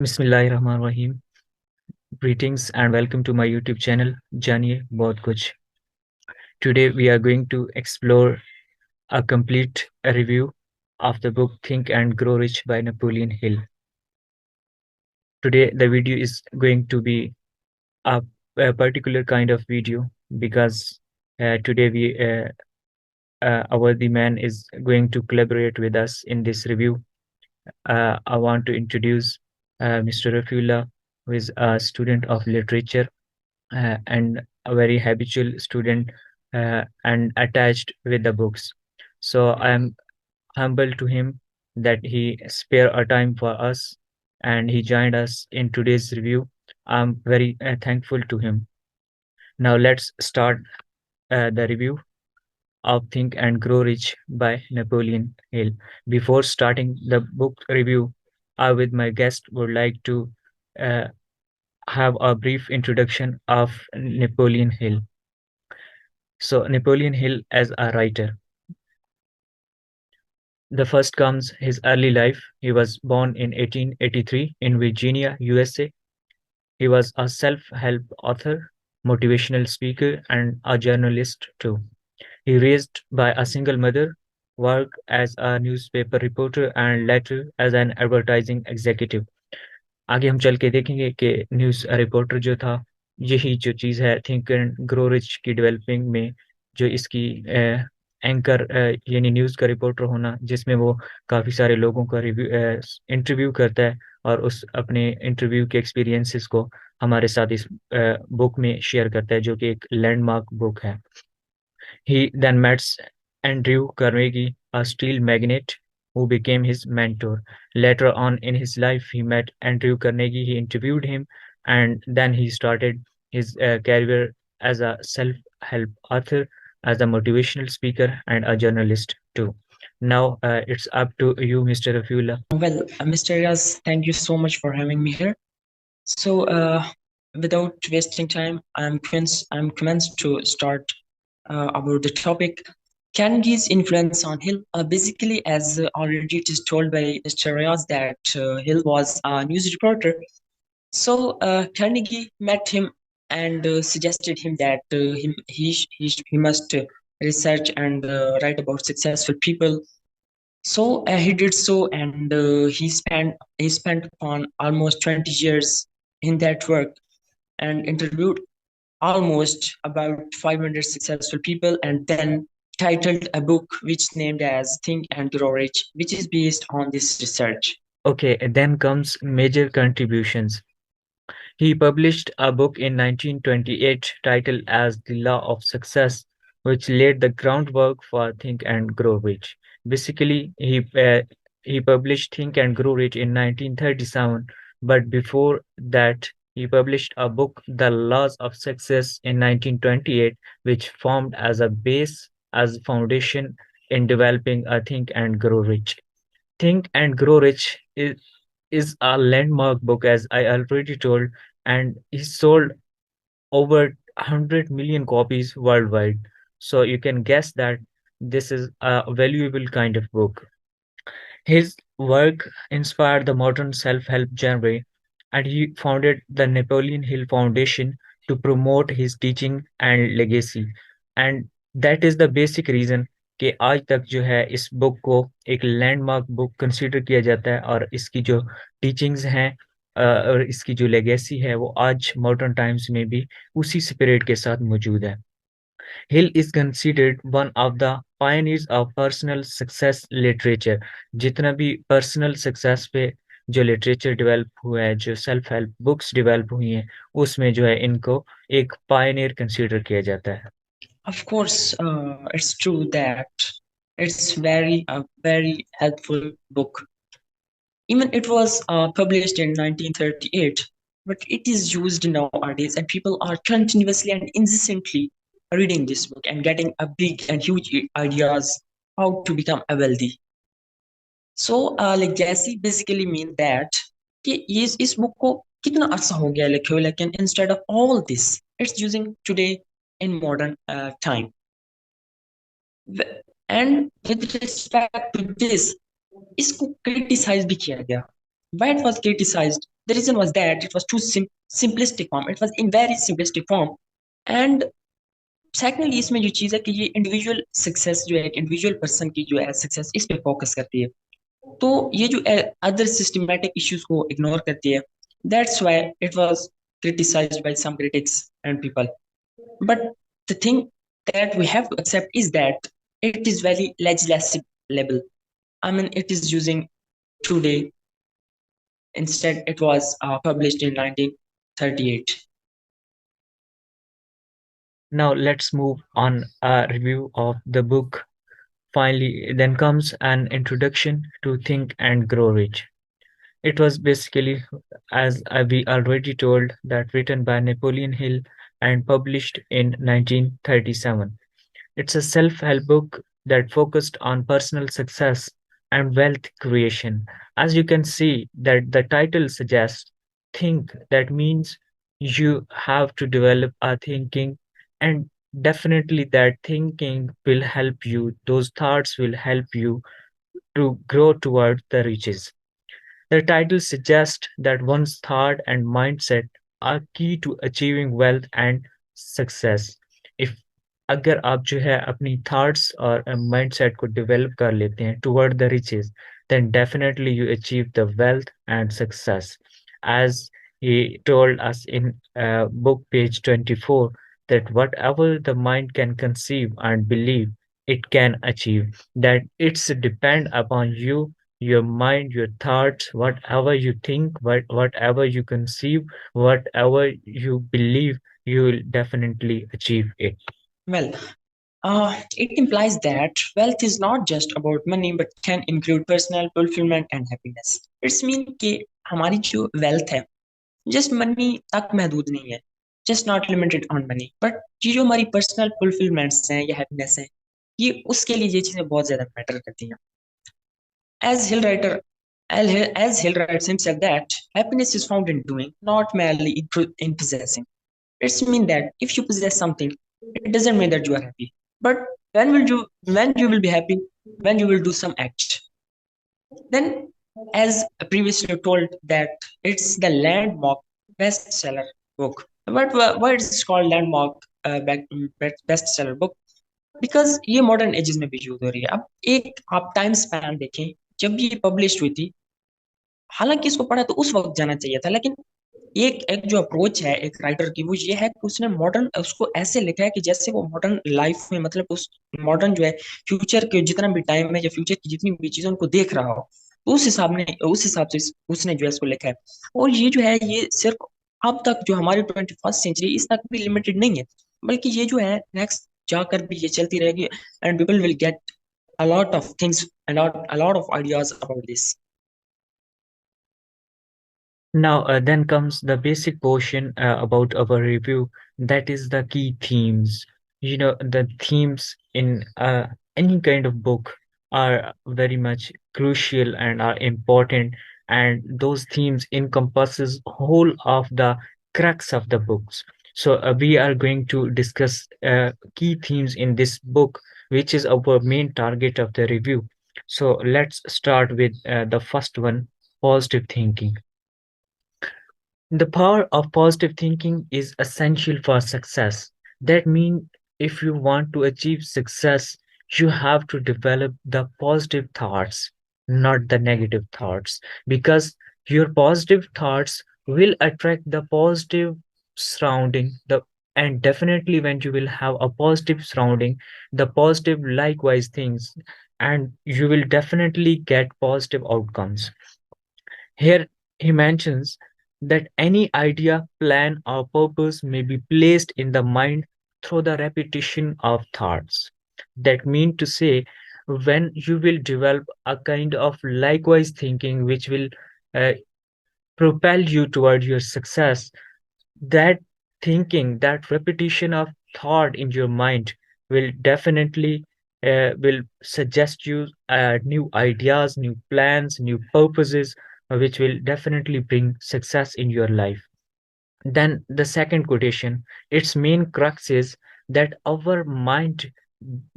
Bismillahirrahmanirrahim. Greetings and welcome to my YouTube channel, Janiay Bht Kuch. Today we are going to explore a complete review of the book Think and Grow Rich by Napoleon Hill. Today the video is going to be a particular kind of video because today our the man is going to collaborate with us in this review. I want to introduce Mr. Rafullah, who is a student of literature and a very habitual student and attached with the books. So I am humble to him that he spare a time for us and he joined us in today's review. I'm very thankful to him. Now let's start the review of Think and Grow Rich by Napoleon Hill. Before starting the book review, I with my guest would like to uh, have a brief introduction of Napoleon Hill. So Napoleon Hill as a writer. The first comes his early life. He was born in 1883 in Virginia, USA. He was a self-help author, motivational speaker, and a journalist too. He raised by a single mother, worked as a newspaper reporter and later as an advertising executive. आगे हम चल के देखेंगे कि news reporter जो था यही जो चीज़ है थिंक एंड ग्रो रिच की डेवलपिंग में जो इसकी एंकर यानी न्यूज़ का रिपोर्टर होना जिसमें वो काफ़ी सारे लोगों का रिव्यू इंटरव्यू करता है और उस अपने इंटरव्यू के एक्सपीरियंसेस को हमारे साथ इस बुक में शेयर करता है जो कि एक लैंडमार्क बुक है. He then met Andrew Carnegie, a steel magnate who became his mentor. Later on in his life, he met Andrew Carnegie, he interviewed him, and then he started his career as a self-help author, as a motivational speaker, and a journalist too. Now it's up to you, Mr. Rafula. Well, Mr. Riaz, thank you so much for having me here. So, without wasting time, commenced to start about the topic. Carnegie's influence on Hill. Basically, as already it is told by Mr. Riaz that Hill was a news reporter. So Carnegie met him and suggested him that he must research and write about successful people. So he did so, and he spent on almost 20 years in that work and interviewed almost about 500 successful people, and then titled a book which named as Think and Grow Rich, which is based on this research. Okay, then comes major contributions. He published a book in 1928 titled as The Law of Success, which laid the groundwork for Think and Grow Rich. Basically, he published Think and Grow Rich in 1937, but before that, he published a book, The Laws of Success, in 1928, which formed as a base, as a foundation in developing a Think and Grow Rich. Think and Grow Rich is a landmark book, as I already told, and he sold over 100 million copies worldwide. So you can guess that this is a valuable kind of book. His work inspired the modern self-help genre, and he founded the Napoleon Hill Foundation to promote his teaching and legacy. And that is the basic reason कि आज तक जो है इस book को एक landmark book consider किया जाता है और इसकी जो टीचिंग्स हैं और इसकी जो लेगेसी है वो आज मॉडर्न टाइम्स में भी उसी स्पिरिट के साथ मौजूद है. Hill is considered one of the pioneers of personal success literature. जितना भी personal success पे जो literature develop हुआ है, जो self help books develop हुई हैं, उसमें जो है इनको एक pioneer consider किया जाता है. Of course, it's true that it's a very helpful book. Even it was published in 1938, but it is used nowadays, and people are continuously and incessantly reading this book and getting a big and huge ideas how to become a wealthy. So legacy basically means that कि इस book को कितना अर्सा हो गया लिखे हुए, लेकिन instead of all this, it's using today in modern time. And with respect to this, इसको criticize भी किया गया. Why it was criticized? The reason was that it was too simplistic form, it was in very simplistic form. And secondly इसमें जो चीज़ है कि ये individual success जो है एक इंडिविजुअल पर्सन की जो है सक्सेस इस पे फोकस करती है, तो ये जो अदर सिस्टमैटिक इश्यूज को इग्नोर करती है. That's why it was criticized by some critics and people. But the thing that we have to accept is that it is very legislable. I mean, it is using today. Instead, it was published in 1938. Now let's move on a review of the book. Finally, then comes an introduction to Think and Grow Rich. It was basically, as we already told, that written by Napoleon Hill and published in 1937. It's a self-help book that focused on personal success and wealth creation. As you can see that the title suggests, think, that means you have to develop a thinking, and definitely that thinking will help you, those thoughts will help you to grow toward the riches. The title suggests that one's thought and mindset are key to achieving wealth and success. If अगर आप जो है अपनी thoughts और mindset को develop कर लेते हैं toward the riches, then definitely you achieve the wealth and success. As he told us in book page 24, that whatever the mind can conceive and believe, it can achieve. That it's depend upon you, your mind, your thoughts, whatever you think, whatever you conceive, whatever you believe, you will definitely achieve it. Well, it implies that wealth is not just about money but can include personal fulfillment and happiness. It's mean कि हमारी जो wealth है just money तक महदूद नहीं है, just not limited on money, but ये जो हमारी personal fulfillments हैं या happiness है, ये उसके लिए ये चीजें बहुत ज्यादा matter करती हैं. As Hill writer, as Hill writes himself that happiness is found in doing, not merely in possessing. It's mean that if you possess something, it doesn't mean that you are happy. But when you will be happy? When you will do some act. Then, as previously told, that it's the landmark bestseller book. But why it's called landmark bestseller book? Because ये modern edges में भी use हो रही है. अब एक आप time span देखें जब ये पब्लिश हुई थी, हालांकि इसको पढ़ा तो उस वक्त जाना चाहिए था, लेकिन एक एक जो अप्रोच है एक राइटर की वो ये है कि उसने मॉडर्न उसको ऐसे लिखा है कि जैसे वो मॉडर्न लाइफ में मतलब उस मॉडर्न जो है फ्यूचर के जितना भी टाइम है या फ्यूचर की जितनी भी चीजें उनको देख रहा हो, तो उस हिसाब से उसने जो है इसको लिखा है. और ये जो है ये सिर्फ अब तक जो हमारी 21st सेंचुरी इस तक भी लिमिटेड नहीं है, बल्कि ये जो है नेक्स्ट जाकर भी ये चलती रहेगी. And people will get a lot of things and a lot of ideas about this. Now, then comes the basic portion about our review, that is the key themes. The themes in any kind of book are very much crucial and are important, and those themes encompasses whole of the crux of the books. So we are going to discuss key themes in this book, which is our main target of the review. So let's start with the first one, positive thinking. The power of positive thinking is essential for success. That means if you want to achieve success, you have to develop the positive thoughts, not the negative thoughts, because your positive thoughts will attract the positive surrounding. And definitely when you will have a positive surrounding, the positive likewise things, and you will definitely get positive outcomes. Here he mentions that any idea, plan, or purpose may be placed in the mind through the repetition of thoughts. That means to say, when you will develop a kind of likewise thinking which will uh, propel you toward your success, that thinking, that repetition of thought in your mind will definitely will suggest you new ideas, new plans, new purposes, which will definitely bring success in your life. Then the second quotation, its main crux is that our mind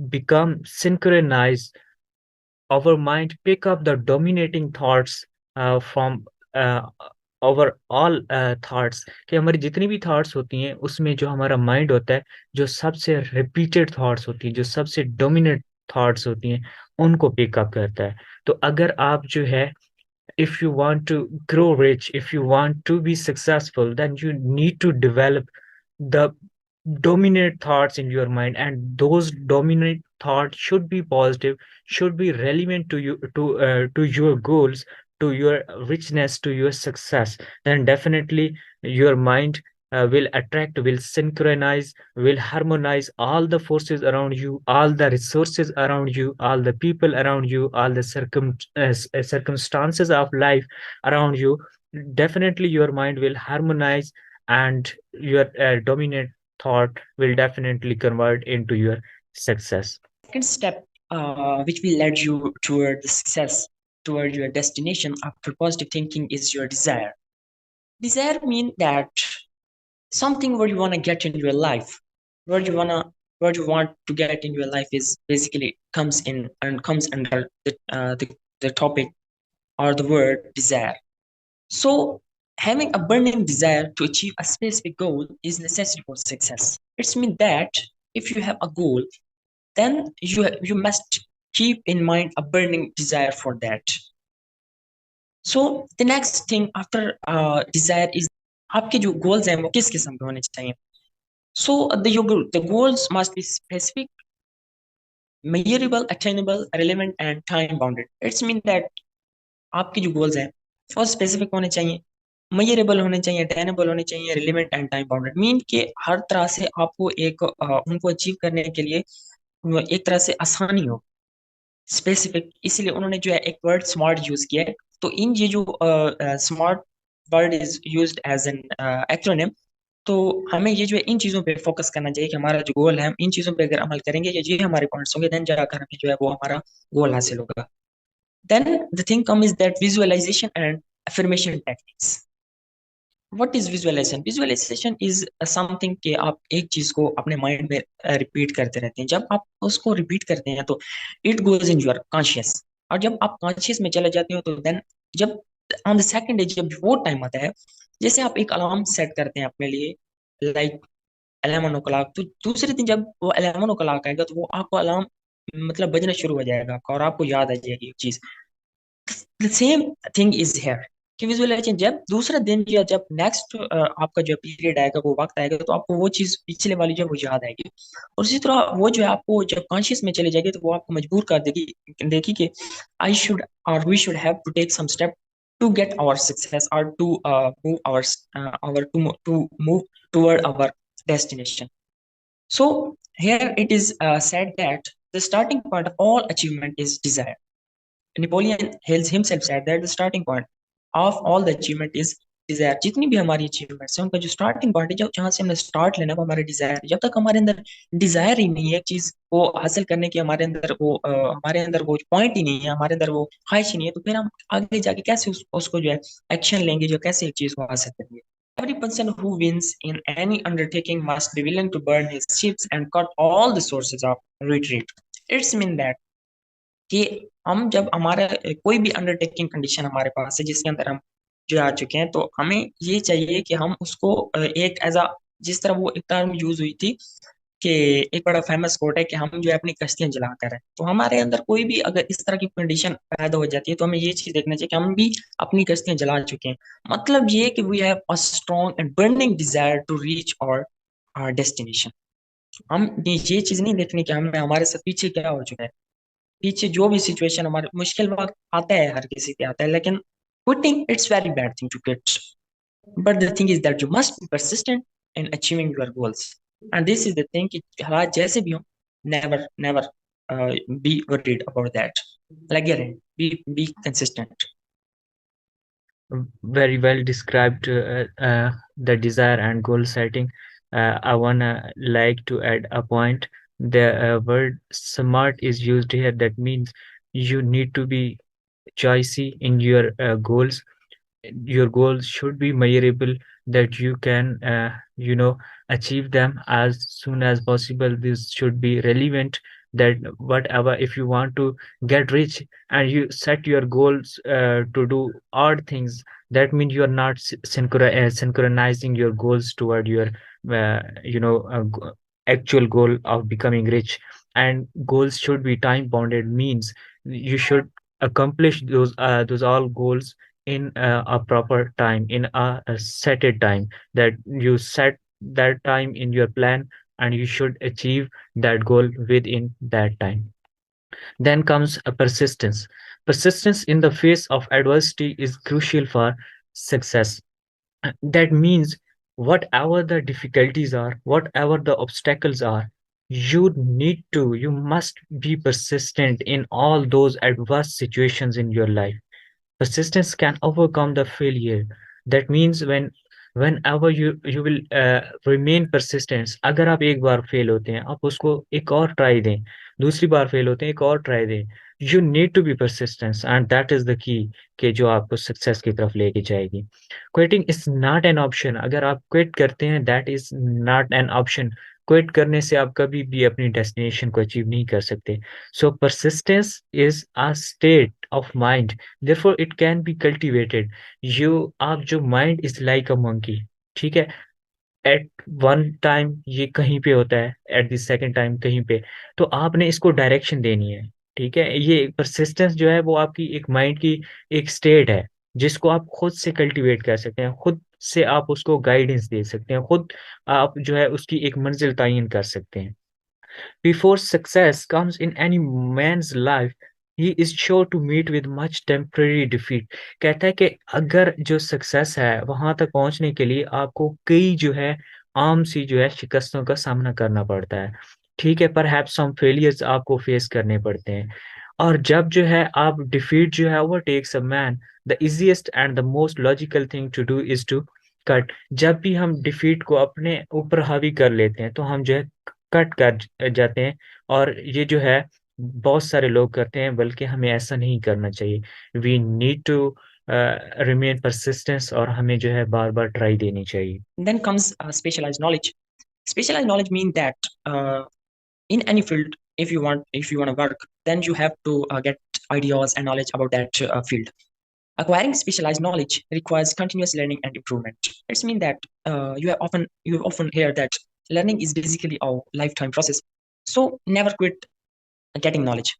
become synchronized, our mind pick up the dominating thoughts from uh, overall thoughts, कि हमारी जितनी भी thoughts होती हैं उसमें जो हमारा mind होता है, जो सबसे रिपीटेड थॉट्स होती हैं, जो सबसे डोमिनेट थॉट्स होती हैं, उनको पिकअप करता है। तो अगर आप जो है, if you want to grow rich, if you want to be successful, then you need to develop the dominant thoughts in your mind, and those dominant thoughts should be positive, should be relevant to you, to your goals, to your richness, to your success. Then definitely your mind will attract, will synchronize, will harmonize all the forces around you, all the resources around you, all the people around you, all the circumstances of life around you. Definitely your mind will harmonize, and your dominant thought will definitely convert into your success. Second step, which will lead you toward the success, toward your destination after positive thinking, is your desire. Desire means that something where you want to get in your life, where you wanna, where you want to get in your life is basically comes in and comes under the topic or the word desire. So having a burning desire to achieve a specific goal is necessary for success. It's mean that if you have a goal, then you must keep in mind a burning desire for that. So the next thing after desire is आपके जो goals हैं वो किस किस्म के होने चाहिए. So the goals must be specific, measurable, attainable, relevant, and time bounded. It's mean that आपके जो goals हैं वो specific होने चाहिए, measurable होने चाहिए, attainable होने चाहिए, relevant and time bounded. Mean कि हर तरह से आपको एक उनको अचीव करने के लिए एक तरह से आसानी हो. स्पेसिफिक, इसीलिए उन्होंने जो है एक वर्ड स्मार्ट यूज किया है. तो इन ये जो smart word is used as an acronym. तो हमें ये जो है इन चीज़ों पे फोकस करना चाहिए कि हमारा जो गोल है हम इन चीज़ों पे अगर अमल करेंगे ये हमारे पॉइंट्स होंगे, देन जाकर हमें जो है वो हमारा गोल हासिल होगा. Then the thing come is that visualization and affirmation techniques. What is visualization? Visualization is something कि आप एक चीज को अपने माइंड में रिपीट करते रहते हैं. जब आप उसको रिपीट करते हैं तो it goes in your conscious, और जब आप कॉन्शियस में चले जाते हो तो देन जब ऑन द सेकंड डे जब वो टाइम आता है, जैसे आप एक अलार्म सेट करते हैं अपने लिए, लाइक 11 o'clock, तो दूसरे दिन जब वो 11 o'clock आएगा तो वो आपको अलार्म मतलब बजना शुरू हो जाएगा आपका, और आपको याद आ जाएगी एक चीज. The same thing is here कि विजुअलाइजेशन जब दूसरा दिन या जब नेक्स्ट आपका जो पीरियड आएगा, वो वक्त आएगा, तो आपको वो चीज पिछले वाली जो है वो याद आएगी. और इसी तरह वो जो है आपको जब कॉन्शियस में चली जाएगी तो वो आपको मजबूर कर देगी, देखी कि I should or we should have to take some step to get our success or to move our to move toward our destination. So here it is said that the starting point of all achievement is desire. Napoleon himself said that the starting point of all the achievement is desire. जितनी भी हमारी achievements हैं उनका जो starting point है, जो जहाँ से हमने start लेना वो हमारे desire है. जब तक हमारे अंदर desire ही नहीं है एक चीज को हासिल करने की, हमारे अंदर वो हमारे अंदर वो point ही नहीं है, हमारे अंदर वो ख्वाहिश ही नहीं है, तो फिर हम आगे जाके कैसे उसको जो है action लेंगे, जो कैसे एक चीज को हासिल करेंगे. Every person who wins in any undertaking must be willing to burn his ships and cut all the sources of retreat. It's mean that कि हम जब हमारा कोई भी अंडरटेकिंग कंडीशन हमारे पास है जिसके अंदर हम जो आ चुके हैं, तो हमें ये चाहिए कि हम उसको एक एज अ, जिस तरह वो एक टर्म यूज हुई थी कि एक बड़ा फेमस कोट है कि हम जो है अपनी कश्तियां जलाकर है, तो हमारे अंदर कोई भी अगर इस तरह की कंडीशन पैदा हो जाती है तो हमें ये चीज देखना चाहिए कि हम भी अपनी कश्तियां जला चुके हैं. मतलब ये कि we have a strong and burning desire to reach our destination. हम ये चीज नहीं देखनी कि हमें हमारे साथ पीछे क्या हो चुका है, पीछे जो भी सिचुएशन हमारे मुश्किल वक्त आता है, हर किसी के आता है, लेकिन quitting it's very bad thing to quit. But the thing is that you must be persistent in achieving your goals. And this is the thing कि हालात जैसे भी हो, never never be worried about that. Like again, be consistent. Very well described, the desire and goal setting. I wanna like to add a point. The word smart is used here. That means you need to be choicy in your goals. Your goals should be measurable, that you can achieve them as soon as possible. This should be relevant, that whatever, if you want to get rich and you set your goals to do odd things, that means you are not synchronizing your goals toward your actual goal of becoming rich. And goals should be time bounded, means you should accomplish those all goals in a proper time, in a setted time, that you set that time in your plan, and you should achieve that goal within that time. Then comes a persistence. Persistence in the face of adversity is crucial for success. That means whatever the difficulties are, whatever the obstacles are, you must be persistent in all those adverse situations in your life. Persistence can overcome the failure. That means whenever you will remain persistent, अगर आप एक बार fail होते हैं, आप उसको एक और try दें, दूसरी बार फेल होते हैं, एक और ट्राई दें. You need to be persistent, and that is the key कि जो आपको सक्सेस की तरफ लेके जाएगी. Quitting is not an option. अगर आप क्विट करते हैं, that is not an option. Quit करने से आप कभी भी अपनी डेस्टिनेशन को अचीव नहीं कर सकते. So persistence is a state of mind. Therefore, it can be cultivated. आप जो mind is like a monkey. ठीक है. एट वन टाइम ये कहीं पे होता है, एट द सेकंड टाइम कहीं पे. तो आपने इसको डायरेक्शन देनी है. ठीक है. ये परसिस्टेंस जो है वो आपकी एक माइंड की एक स्टेट है, जिसको आप खुद से कल्टीवेट कर सकते हैं, खुद से आप उसको गाइडेंस दे सकते हैं, खुद आप जो है उसकी एक मंजिल तयन कर सकते हैं. Before success comes in any man's life, he is sure to meet with much temporary defeat. कहता है कि अगर जो सक्सेस है वहां तक पहुंचने के लिए आपको कई जो है आम सी जो है शिकस्तों का सामना करना पड़ता है. ठीक है. परहैप्स सम फेलियर्स आपको फेस करने पड़ते हैं. और जब जो है आप डिफीट जो है overtakes a man, the easiest and the most logical thing to do is to cut. जब भी हम डिफीट को अपने ऊपर हावी कर लेते हैं, तो हम जो है कट कर जाते हैं. और ये जो है बहुत सारे लोग करते हैं, बल्कि हमें ऐसा नहीं करना चाहिए. We need to remain persistence, और हमें जो है बार बार ट्राई देनी चाहिए. Then comes specialized knowledge. Specialized knowledge means that uh, in any field, if you want to work, then you have to get ideas and knowledge about that field. Acquiring specialized knowledge requires continuous learning and improvement. It means that you often hear that learning is basically a lifetime process. So never quit getting knowledge.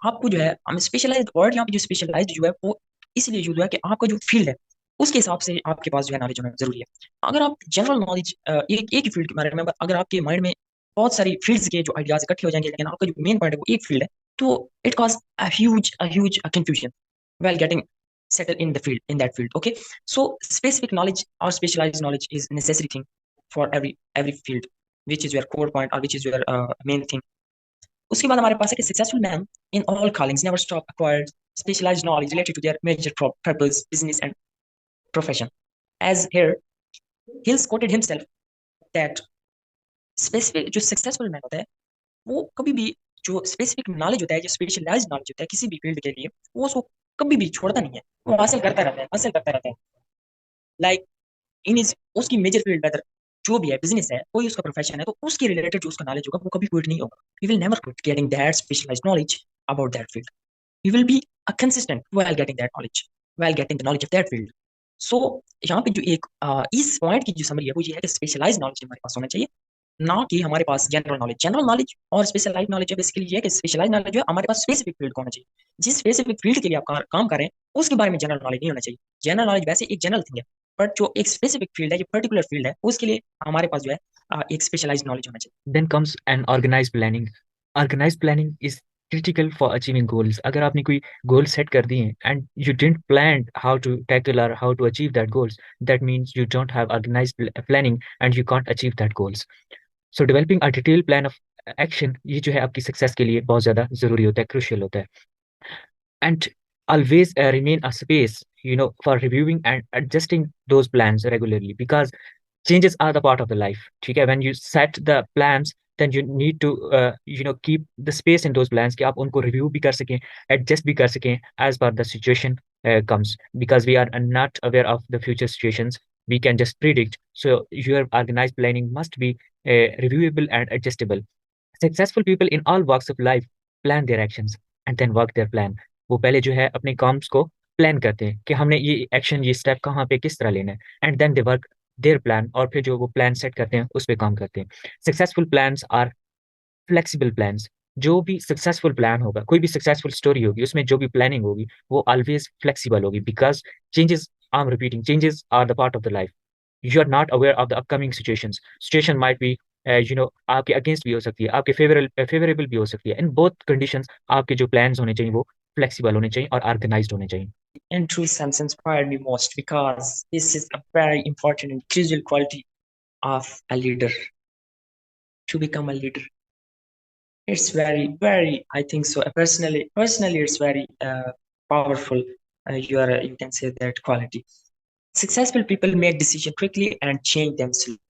आपको जो है हम specialised word यहाँ पे जो specialised जो है वो इसलिए यूज हुआ है कि आपका जो फील्ड है उसके हिसाब से आपके पास जो है नॉलेज होना जरूरी है. अगर आप जनरल नॉलेज एक ही फील्ड के बारे में, अगर आपके माइंड में बहुत सारी फील्ड्स के जो आइडियाज इकट्ठे हो जाएंगे लेकिन आपका जो मेन पॉइंट है वो एक फील्ड है, तो it cause a huge confusion while getting settled in the field in that field. Okay, so specific knowledge or specialized knowledge is necessary thing for every field, which is your core point or which is your main thing. उसके बाद हमारे पास है कि successful man in all callings never stop acquired specialized knowledge related to their major purpose, business and profession. As here, Hills quoted himself that specific जो successful man होता है वो कभी भी जो स्पेसिफिक नॉलेज होता है, जो स्पेशलाइज्ड नॉलेज होता है किसी भी फील्ड के लिए, वो उसको कभी भी छोड़ता नहीं है, वो हासिल करता रहता है, हासिल करता रहता है. लाइक इन इज उसकी मेजर फील्ड वेदर जो भी है, बिजनेस है, कोई उसका प्रोफेशन है, तो उसके रिलेटेड जो उसका नॉलेज होगा वो कभी क्विट नहीं होगा. He will never quit getting that specialized knowledge about that field. He will be a consistent while getting that knowledge, while getting the knowledge of that field. So यहाँ पे जो एक इस पॉइंट की जो समरी है वो ये है कि स्पेशलाइज नॉलेज हमारे पास होना चाहिए, ना कि हमारे पास जनरल नॉलेज. जनरल नॉलेज और स्पेशलाइज नॉलेज है बेसिकली ये है कि स्पेशलाइज नॉलेज जो है हमारे पास स्पेसिफिक फील्ड का होना चाहिए. जिस स्पेसिफिक फील्ड के लिए आप काम कर रहे हैं उसके बारे में जनरल नॉलेज नहीं होना चाहिए. जनरल नॉलेज वैसे एक जनरल थिंग है, बट जो एक स्पेसिफिक फील्ड है, जो पर्टिकुलर फील्ड है, उसके लिए हमारे पास जो है एक स्पेशलाइज नॉलेज होना चाहिए. Then comes an organized planning. Organized planning is critical for achieving goals. अगर आपने कोई goal set कर दिए हैं and you didn't plan how to tackle or how to achieve that goals, that means you don't have organized planning and you can't achieve that goals. So developing a detailed plan of action, ये जो है आपकी success के लिए बहुत ज़्यादा ज़रूरी होता है, crucial होता है. And always remain a space, for reviewing and adjusting those plans regularly, because changes are the part of the life. ठीक है. When you set the plans, then you need to keep the space in those plans कि आप उनको review भी कर सकें, adjust भी कर सकें as per the situation comes, because we are not aware of the future situations, we can just predict. So your organized planning must be reviewable and adjustable. Successful people in all walks of life plan their actions and then work their plan. वो पहले जो है अपने calms को plan करते हैं कि हमने ये एक्शन ये स्टेप कहाँ पे किस तरह लेना है, and then they work their plan, और फिर जो वो प्लान सेट करते हैं उस पे काम करते हैं। Successful plans are flexible plans. जो भी सक्सेसफुल प्लान होगा, कोई भी सक्सेसफुल स्टोरी होगी, उसमें जो भी प्लानिंग होगी वो ऑलवेज फ्लेक्सिबल होगी, because changes, I am repeating, changes are the part of the life. You are not aware of the upcoming situations. Situation might be आपके अगेंस्ट भी हो सकती है, आपके फेवरेबल भी हो सकती है। इन बोथ कंडीशंस आपके जो प्लान्स होने चाहिए वो फ्लेक्सिबल होने चाहिए और ऑर्गेनाइज्ड होने चाहिए। And true sense inspired me most because this is a very important and crucial quality of a leader. To become a leader, it's very, I think so. Personally, it's very powerful. You can say that quality. Successful people make decision quickly and change them slowly.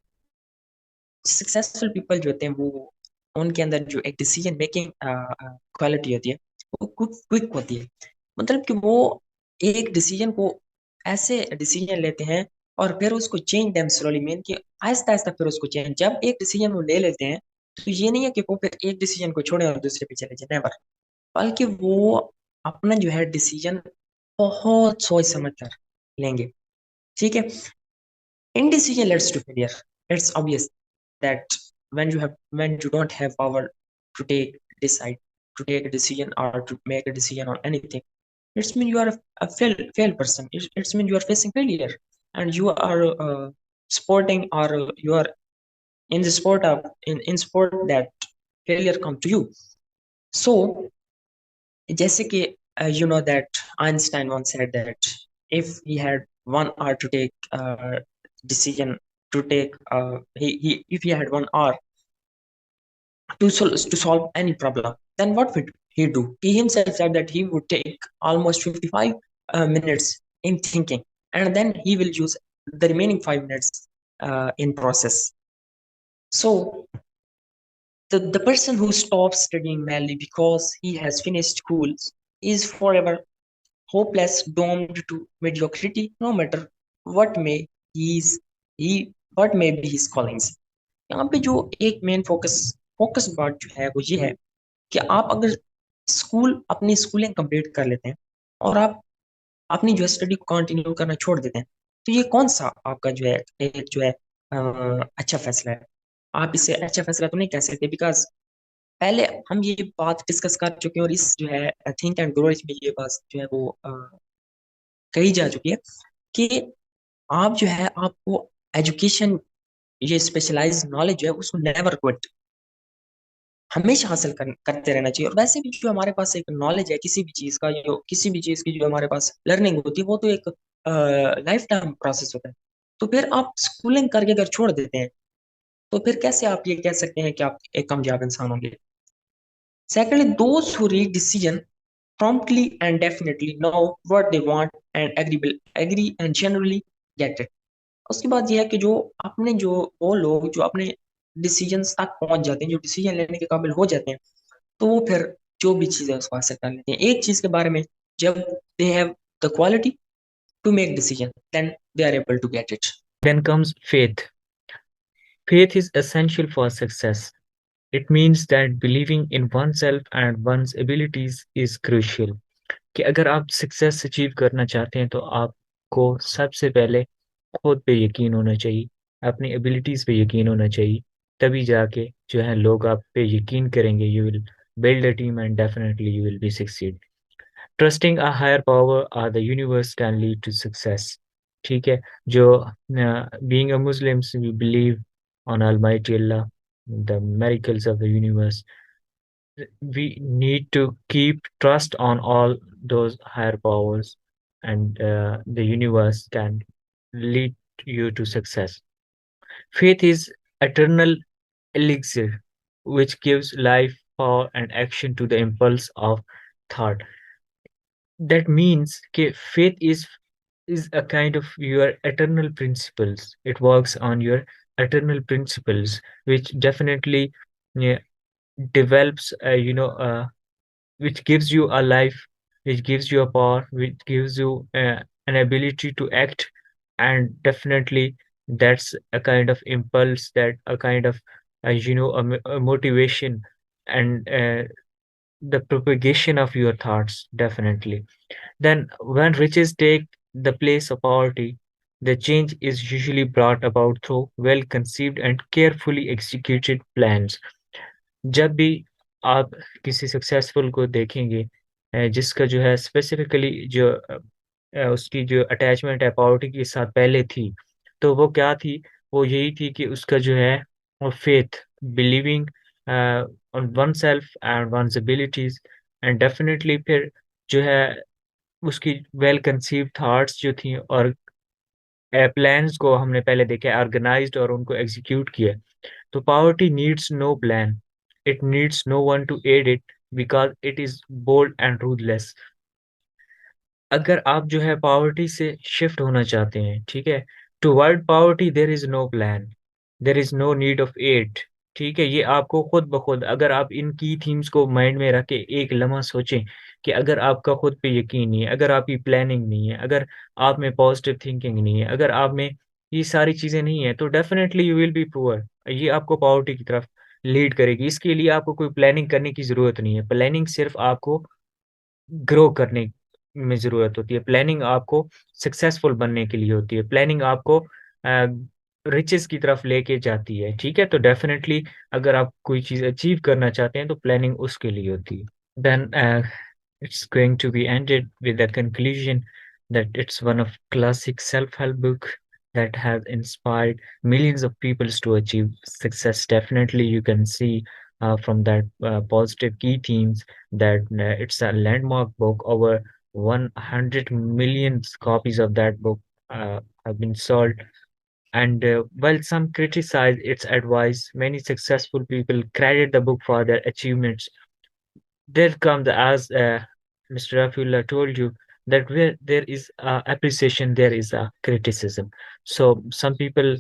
Successful people जो होते हैं वो उनके अंदर जो एक decision making quality होती है वो क्विक होती है। मतलब कि वो एक डिसीजन को ऐसे डिसीजन लेते हैं और फिर उसको चेंज देम स्लोली, मीन कि आहिस्ता आहिस्ता फिर उसको चेंज। जब एक डिसीजन वो ले लेते हैं तो ये नहीं है कि वो फिर एक डिसीजन को छोड़े और दूसरे पे चले जाए, नेवर। बल्कि वो अपना जो है डिसीजन बहुत सोच समझ कर लेंगे। ठीक है। Indecision leads to failure. It's obvious that when you don't have power to take a decision or to make a decision on anything, it's mean you are a failed person. It's mean you are facing failure, and you are sporting or you are in the sport of in sport that failure come to you. So जैसे कि you know that Einstein once said that if he had 1 hour to take decision to take he if he had 1 hour to solve any problem, then what would he do? He himself said that he would take almost 55 minutes in thinking, and then he will use the remaining 5 minutes in process. So the person who stops studying mainly because he has finished school is forever hopeless, doomed to mediocrity, no matter what may his he what may be his callings. यहाँ पे जो एक main focus बात जो है वो ये है कि आप अगर अपनी स्कूलिंग कंप्लीट कर लेते हैं और आप अपनी जो है स्टडी को कंटिन्यू करना छोड़ देते हैं, तो ये कौन सा आपका जो है एक जो है अच्छा फैसला है। आप इसे अच्छा फैसला तो नहीं कह सकते, बिकॉज पहले हम ये बात डिस्कस कर चुके हैं और इस जो है थिंक एंड ग्रो में ये बात जो है वो कही जा चुकी है कि आप जो है आपको एजुकेशन, ये स्पेशलाइज्ड नॉलेज जो है उसको नेवर क्विट, हमेशा हासिल करते रहना चाहिए। और वैसे भी जो हमारे पास एक नॉलेज है किसी भी चीज का, जो किसी भी चीज की जो हमारे पास लर्निंग होती है वो तो एक लाइफ टाइम प्रोसेस होता है। तो फिर आप स्कूलिंग करके अगर छोड़ देते हैं तो फिर कैसे आप ये कह सकते हैं कि आप एक कामयाब इंसान होंगे। Secondly, those who read decision promptly and definitely know what they want and agree and generally get it. उसके बाद ये है कि जो वो लोग जो अपने डिसीजंस तक पहुंच जाते हैं, जो डिसीजन लेने के काबिल हो जाते हैं, तो वो फिर जो भी चीज है उसको हासिल कर लेते हैं एक चीज के बारे में। जब they have the quality to make decision, then they are able to get it. Then comes faith. Faith is essential for success. It means that believing in oneself and one's abilities is crucial. कि अगर आप success achieve करना चाहते हैं तो आपको सबसे पहले खुद पे यकीन होना चाहिए, अपनी एबिलिटीज पे यकीन होना चाहिए। तभी जाके जो है लोग आप पे यकीन करेंगे। You will build a team and definitely you will be succeed. Trusting a higher power or the universe can lead to success. ठीक है। जो being a Muslims we believe on Almighty Allah, the miracles of the universe. We need to keep trust on all those higher powers, and the universe can lead you to success. Faith is eternal elixir, which gives life, power, and action to the impulse of thought. That means faith is a kind of your eternal principles. It works on your eternal principles, which definitely yeah, develops which gives you a life, which gives you a power, which gives you an ability to act. And definitely that's a kind of impulse, that a kind of a motivation and the propagation of your thoughts, definitely. Then, when riches take the place of poverty, the change is usually brought about through well conceived and carefully executed plans. जब भी आप किसी successful को देखेंगे जिसका जो है specifically जो उसकी जो अटैचमेंट है पावर्टी के साथ पहले थी, तो वो क्या थी? वो यही थी कि उसका जो है वो faith, believing on one self and one's abilities, and definitely फिर जो है उसकी वेल कंसीव्ड थॉट्स जो थी, और प्लान्स को हमने पहले देखा, ऑर्गेनाइज्ड और उनको एग्जीक्यूट किया। तो poverty needs no plan. It needs no one to aid it because it is bold and ruthless. अगर आप जो है पॉवर्टी से शिफ्ट होना चाहते हैं, ठीक है, toward poverty there is no plan, there is no need of aid. ठीक है, ये आपको खुद ब खुद, अगर आप इन की थीम्स को माइंड में रख के एक लम्हा सोचें कि अगर आपका खुद पे यकीन नहीं है, अगर आपकी प्लानिंग नहीं है, अगर आप में पॉजिटिव थिंकिंग नहीं है, अगर आप में ये सारी चीजें नहीं है, तो definitely you will be poor. ये आपको पॉवर्टी की तरफ लीड करेगी। इसके लिए आपको कोई प्लानिंग करने की जरूरत नहीं है। प्लानिंग सिर्फ आपको ग्रो करने में ज़रूरत होती है। प्लानिंग आपको सक्सेसफुल बनने के लिए होती है। प्लानिंग आपको रिचेस की तरफ लेके जाती है। ठीक है, तो डेफिनेटली अगर आप कोई चीज़ अचीव करना चाहते हैं तो प्लानिंग उसके लिए होती है। Then it's going to be ended with the conclusion that it's one of classic self-help book that has inspired millions of people to achieve success. Definitely, you can see from that positive key themes that it's a landmark book. Over 100 million copies of that book have been sold. And while some criticize its advice, many successful people credit the book for their achievements. There comes, as Mr. Rafullah told you, that where there is appreciation, there is a criticism. So some people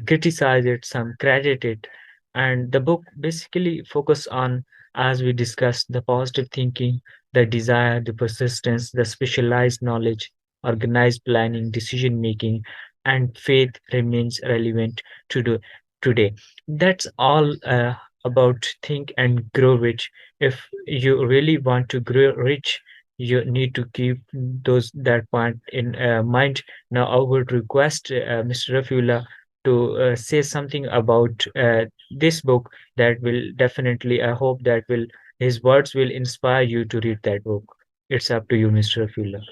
criticize it, some credit it, and the book basically focus on, as we discussed, the positive thinking, the desire, the persistence, the specialized knowledge, organized planning, decision making, and faith remains relevant to do today. That's all about Think and Grow Rich. If you really want to grow rich, you need to keep those that point in mind. Now I would request Mr. Rafula to say something about this book that will definitely, I hope that will, his words will inspire you to read that book. It's up to you, Mr. Rafula.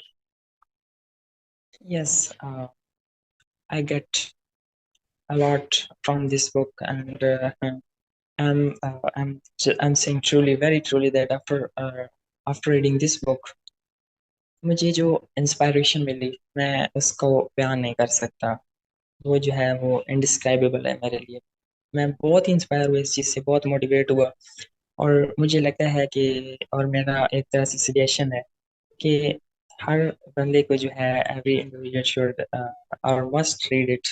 Yes, I get a lot from this book, and I'm saying truly, very truly, that after reading this book, मुझे जो inspiration मिली मैं उसको बयान नहीं कर सकता। वो जो है वो इनडिस्क्राइबेबल है मेरे लिए। मैं बहुत ही इंस्पायर हुआ इस चीज़ से, बहुत मोटिवेट हुआ। और मुझे लगता है कि, और मेरा एक तरह से सजेशन है कि हर बंदे को जो है, एवरी इंडिविजुअल शुड और must read it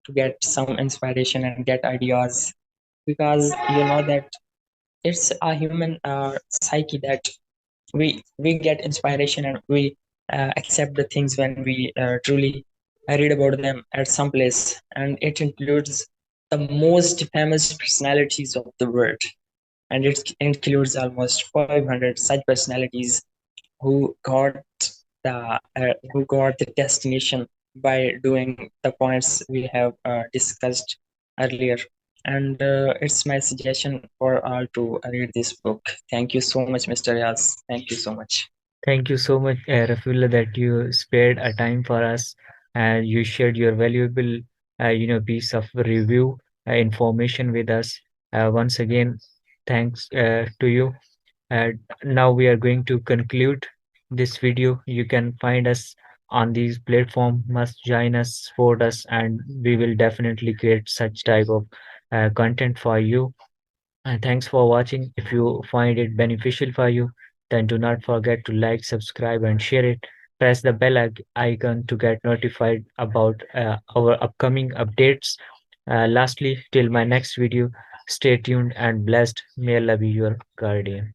to get some inspiration and get ideas, because you know that it's a human psyche that we get inspiration, and we accept the things when we truly read about them at some place. And it includes the most famous personalities of the world, and it includes almost 500 such personalities who got the destination by doing the points we have discussed earlier. And it's my suggestion for all to read this book. Thank you so much, Mr. Yas. Thank you so much. Thank you so much, Rafula, that you spared a time for us and you shared your valuable, piece of review information with us. Once again, thanks to you. Uh, Now we are going to conclude this video. You can find us on these platform. Must join us, support us, and we will definitely create such type of content for you. And thanks for watching. If you find it beneficial for you, then do not forget to like, subscribe, and share it. Press the bell icon to get notified about our upcoming updates. Lastly, till my next video, stay tuned and blessed. May Allah be your guardian.